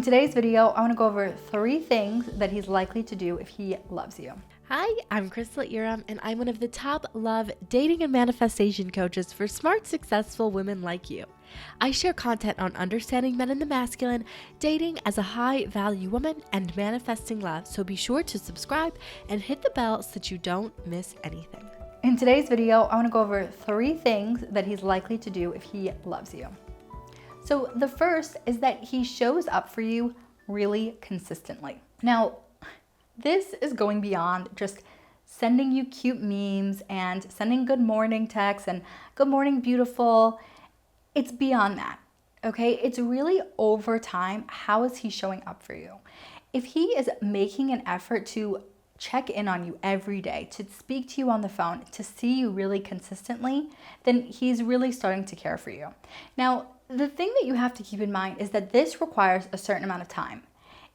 In today's video, I want to go over 3 things that he's likely to do if he loves you. Hi, I'm Crystal Iram, and I'm one of the top love, dating, and manifestation coaches for smart, successful women like you. I share content on understanding men in the masculine, dating as a high-value woman, and manifesting love, so be sure to subscribe and hit the bell so that you don't miss anything. In today's video, I want to go over 3 things that he's likely to do if he loves you. So the first is that he shows up for you really consistently. Now, this is going beyond just sending you cute memes and sending good morning texts and good morning beautiful. It's beyond that, okay? It's really over time, how is he showing up for you? If he is making an effort to check in on you every day, to speak to you on the phone, to see you really consistently, then he's really starting to care for you. Now, the thing that you have to keep in mind is that this requires a certain amount of time.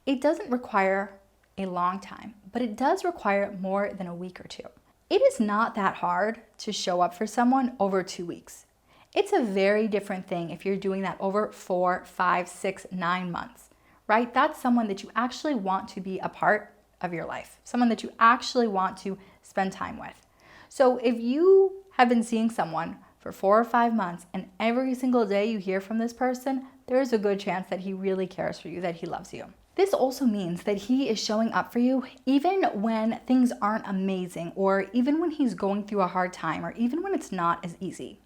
It doesn't require a long time, but it does require more than a week or 2. It is not that hard to show up for someone over 2 weeks. It's a very different thing if you're doing that over 4, 5, 6, 9 months, right? That's someone that you actually want to be a part of your life, someone that you actually want to spend time with. So if you have been seeing someone for 4 or 5 months and every single day you hear from this person, there is a good chance that he really cares for you, that he loves you. This also means that he is showing up for you even when things aren't amazing, or even when he's going through a hard time, or even when it's not as easy.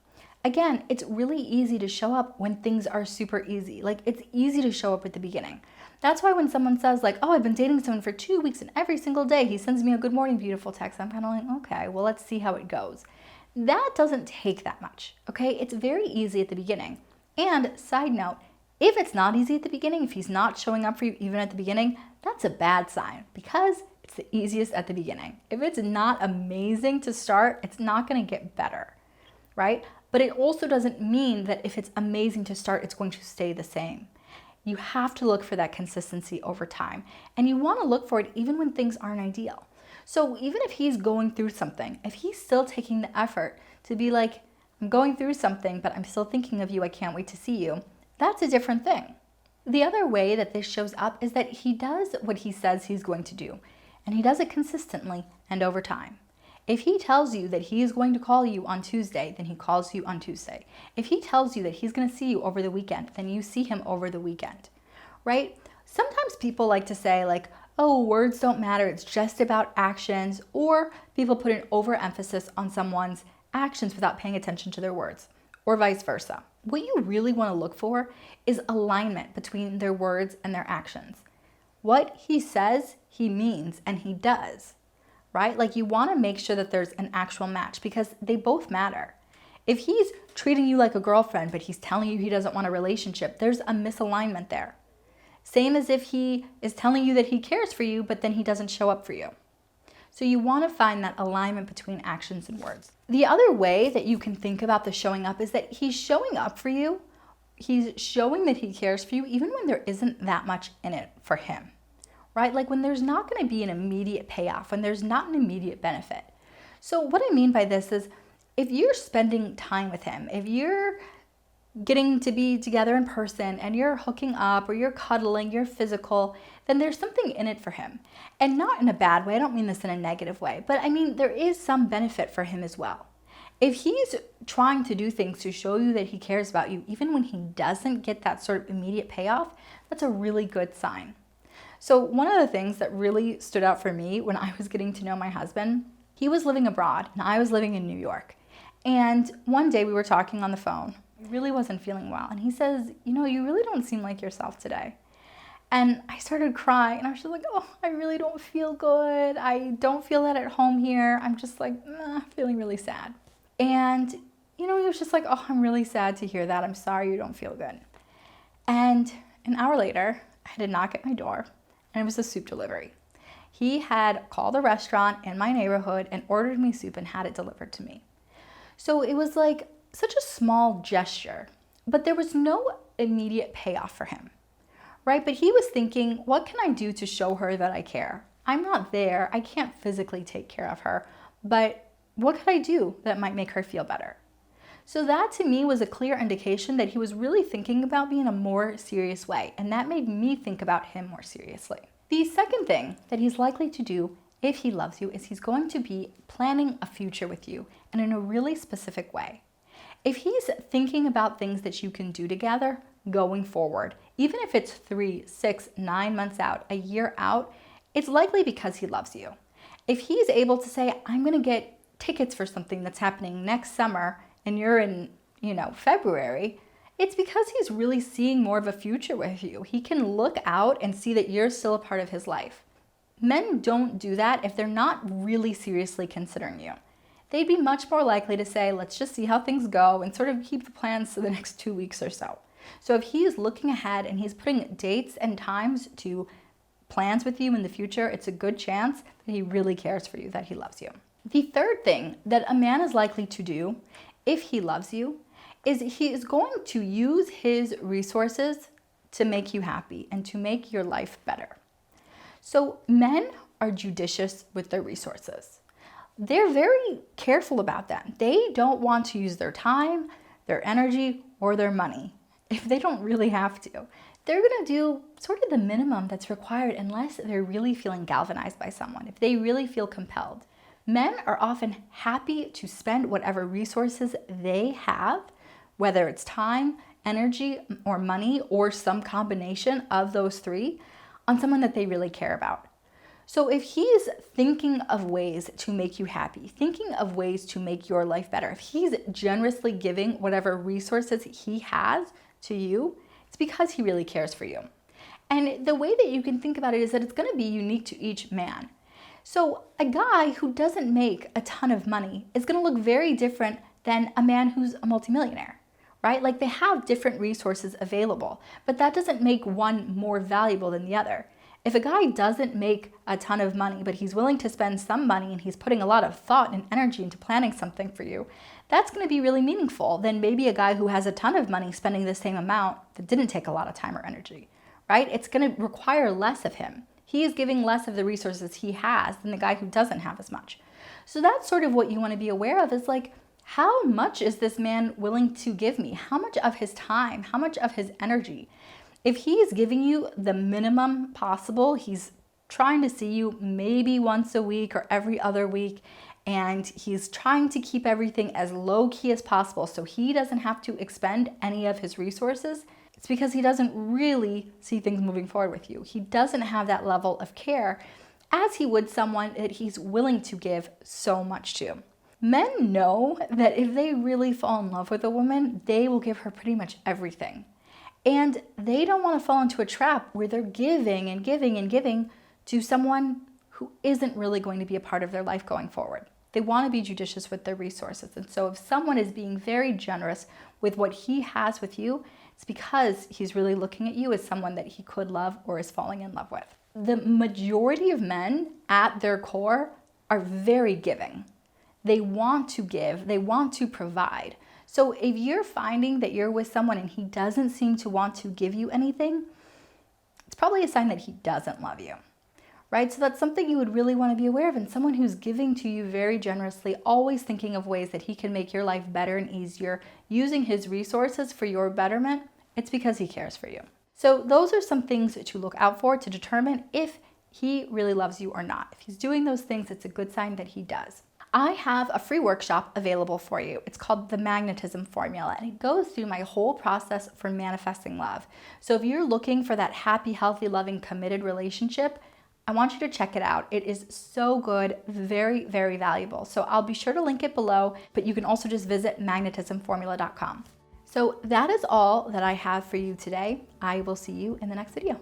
Again, it's really easy to show up when things are super easy. Like, it's easy to show up at the beginning. That's why when someone says like, oh, I've been dating someone for 2 weeks and every single day he sends me a good morning beautiful text, I'm kind of like, okay, well, let's see how it goes. That doesn't take that much, okay? It's very easy at the beginning. And side note, if it's not easy at the beginning, if he's not showing up for you even at the beginning, that's a bad sign because it's the easiest at the beginning. If it's not amazing to start, it's not gonna get better, right? But it also doesn't mean that if it's amazing to start, it's going to stay the same. You have to look for that consistency over time. And you wanna look for it even when things aren't ideal. So even if he's going through something, if he's still taking the effort to be like, I'm going through something, but I'm still thinking of you, I can't wait to see you, that's a different thing. The other way that this shows up is that he does what he says he's going to do, and he does it consistently and over time. If he tells you that he is going to call you on Tuesday, then he calls you on Tuesday. If he tells you that he's going to see you over the weekend, then you see him over the weekend, right? Sometimes people like to say like, oh, words don't matter, it's just about actions, or people put an overemphasis on someone's actions without paying attention to their words, or vice versa. What you really want to look for is alignment between their words and their actions. What he says, he means, and he does, right? Like, you want to make sure that there's an actual match because they both matter. If he's treating you like a girlfriend, but he's telling you he doesn't want a relationship, there's a misalignment there. Same as if he is telling you that he cares for you, but then he doesn't show up for you. So you want to find that alignment between actions and words. The other way that you can think about the showing up is that he's showing up for you. He's showing that he cares for you even when there isn't that much in it for him, right? Like when there's not going to be an immediate payoff, when there's not an immediate benefit. So what I mean by this is if you're spending time with him, if you're getting to be together in person and you're hooking up or you're cuddling, you're physical, then there's something in it for him. And not in a bad way, I don't mean this in a negative way, but I mean there is some benefit for him as well. If he's trying to do things to show you that he cares about you, even when he doesn't get that sort of immediate payoff, that's a really good sign. So one of the things that really stood out for me when I was getting to know my husband, he was living abroad and I was living in New York. And one day we were talking on the phone. I really wasn't feeling well. And he says, you know, you really don't seem like yourself today. And I started crying and I was just like, oh, I really don't feel good. I don't feel that at home here. I'm just like, feeling really sad. And, you know, he was just like, oh, I'm really sad to hear that. I'm sorry you don't feel good. And an hour later, I had a knock at my door and it was a soup delivery. He had called a restaurant in my neighborhood and ordered me soup and had it delivered to me. So it was like such a small gesture, but there was no immediate payoff for him, right? But he was thinking, what can I do to show her that I care? I'm not there. I can't physically take care of her, but what could I do that might make her feel better? So that to me was a clear indication that he was really thinking about me in a more serious way, and that made me think about him more seriously. The second thing that he's likely to do if he loves you is he's going to be planning a future with you and in a really specific way. If he's thinking about things that you can do together going forward, even if it's 3, 6, 9 months out, a year out, it's likely because he loves you. If he's able to say, I'm going to get tickets for something that's happening next summer and you're in, February, it's because he's really seeing more of a future with you. He can look out and see that you're still a part of his life. Men don't do that if they're not really seriously considering you. They'd be much more likely to say, let's just see how things go and sort of keep the plans for the next 2 weeks or so. So if he is looking ahead and he's putting dates and times to plans with you in the future, it's a good chance that he really cares for you, that he loves you. The third thing that a man is likely to do if he loves you is he is going to use his resources to make you happy and to make your life better. So men are judicious with their resources. They're very careful about that. They don't want to use their time, their energy, or their money if they don't really have to. They're going to do sort of the minimum that's required unless they're really feeling galvanized by someone, if they really feel compelled. Men are often happy to spend whatever resources they have, whether it's time, energy, or money, or some combination of those three, on someone that they really care about. So if he's thinking of ways to make you happy, thinking of ways to make your life better, if he's generously giving whatever resources he has to you, it's because he really cares for you. And the way that you can think about it is that it's going to be unique to each man. So a guy who doesn't make a ton of money is going to look very different than a man who's a multimillionaire, right? Like they have different resources available, but that doesn't make one more valuable than the other. If a guy doesn't make a ton of money, but he's willing to spend some money and he's putting a lot of thought and energy into planning something for you, that's going to be really meaningful than maybe a guy who has a ton of money spending the same amount that didn't take a lot of time or energy, right? It's going to require less of him. He is giving less of the resources he has than the guy who doesn't have as much. So that's sort of what you want to be aware of is like, how much is this man willing to give me? How much of his time? How much of his energy? If he's giving you the minimum possible, he's trying to see you maybe once a week or every other week, and he's trying to keep everything as low key as possible so he doesn't have to expend any of his resources, it's because he doesn't really see things moving forward with you. He doesn't have that level of care as he would someone that he's willing to give so much to. Men know that if they really fall in love with a woman, they will give her pretty much everything. And they don't want to fall into a trap where they're giving and giving and giving to someone who isn't really going to be a part of their life going forward. They want to be judicious with their resources. And so if someone is being very generous with what he has with you, it's because he's really looking at you as someone that he could love or is falling in love with. The majority of men at their core are very giving. They want to give, they want to provide. So if you're finding that you're with someone and he doesn't seem to want to give you anything, it's probably a sign that he doesn't love you, right? So that's something you would really want to be aware of. And someone who's giving to you very generously, always thinking of ways that he can make your life better and easier, using his resources for your betterment, it's because he cares for you. So those are some things to look out for to determine if he really loves you or not. If he's doing those things, it's a good sign that he does. I have a free workshop available for you. It's called the Magnetism Formula, and it goes through my whole process for manifesting love. So if you're looking for that happy, healthy, loving, committed relationship, I want you to check it out. It is so good, very, very valuable. So I'll be sure to link it below, but you can also just visit magnetismformula.com. So that is all that I have for you today. I will see you in the next video.